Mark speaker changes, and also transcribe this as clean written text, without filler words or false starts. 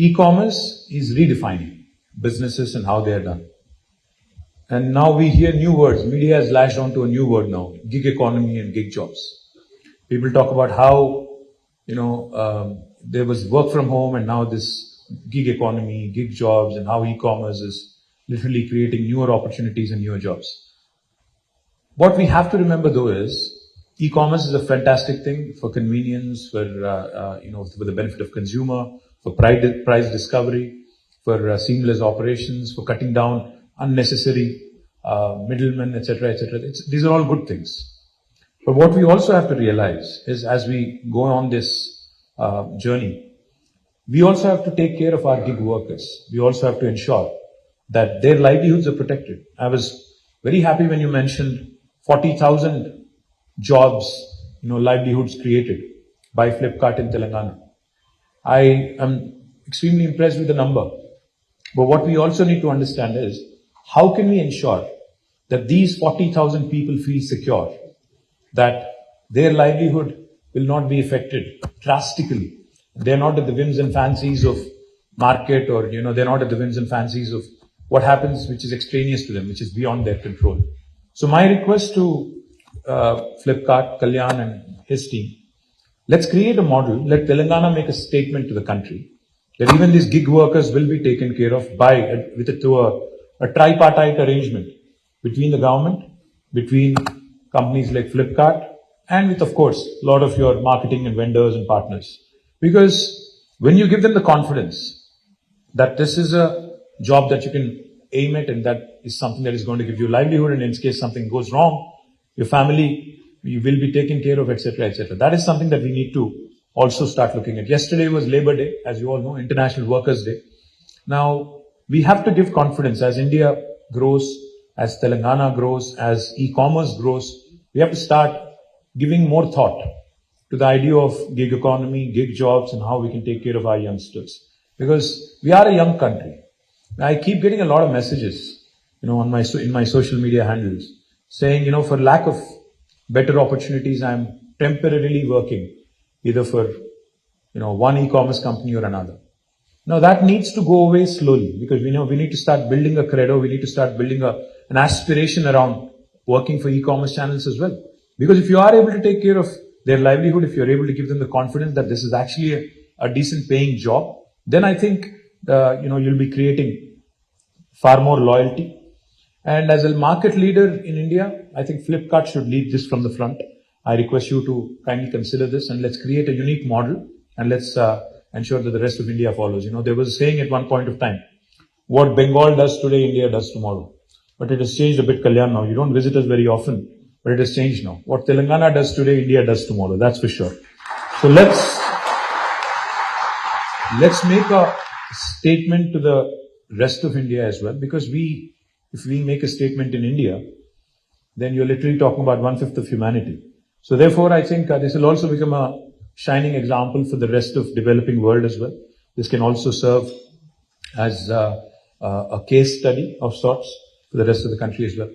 Speaker 1: E-commerce is redefining businesses and how they are done. And now we hear new words. Media has latched onto a new word now, gig economy and gig jobs. People talk about how, there was work from home and now this gig economy, gig jobs, and how e-commerce is literally creating newer opportunities and newer jobs. What we have to remember though is, e-commerce is a fantastic thing for convenience, for the benefit of consumer, for price discovery, for seamless operations, for cutting down unnecessary middlemen, etc., etc. These are all good things. But what we also have to realize is, as we go on this journey, we also have to take care of our gig workers. We also have to ensure that their livelihoods are protected. I was very happy when you mentioned 40,000 jobs, livelihoods created by Flipkart in Telangana. I am extremely impressed with the number. But what we also need to understand is, how can we ensure that these 40,000 people feel secure, that their livelihood will not be affected drastically? They're not at the whims and fancies of market, or, they're not at the whims and fancies of what happens, which is extraneous to them, which is beyond their control. So my request to Flipkart, Kalyan and his team, let's create a model. Let Telangana make a statement to the country that even these gig workers will be taken care of through a tripartite arrangement between the government, between companies like Flipkart, and with, of course, a lot of your marketing and vendors and partners. Because when you give them the confidence that this is a job that you can aim at and that is something that is going to give you livelihood, and in case something goes wrong, your family, you will be taken care of, etc., etc. That is something that we need to also start looking at. Yesterday was Labor Day, as you all know, International Workers' Day. Now, we have to give confidence as India grows, as Telangana grows, as e-commerce grows. We have to start giving more thought to the idea of gig economy, gig jobs, and how we can take care of our youngsters. Because we are a young country. I keep getting a lot of messages, in my social media handles saying, for lack of better opportunities, I'm temporarily working either for, one e-commerce company or another. Now that needs to go away slowly, because we need to start building a credo. We need to start building an aspiration around working for e-commerce channels as well. Because if you are able to take care of their livelihood, if you're able to give them the confidence that this is actually a decent paying job, then I think, you'll be creating far more loyalty. And as a market leader in India, I think Flipkart should lead this from the front. I request you to kindly consider this, and let's create a unique model, and let's ensure that the rest of India follows. There was a saying at one point of time, what Bengal does today, India does tomorrow. But it has changed a bit, Kalyan, now. You don't visit us very often, but it has changed now. What Telangana does today, India does tomorrow. That's for sure. So let's make a statement to the rest of India as well, because if we make a statement in India, then you're literally talking about 1/5 of humanity. So therefore, I think this will also become a shining example for the rest of developing world as well. This can also serve as a case study of sorts for the rest of the country as well.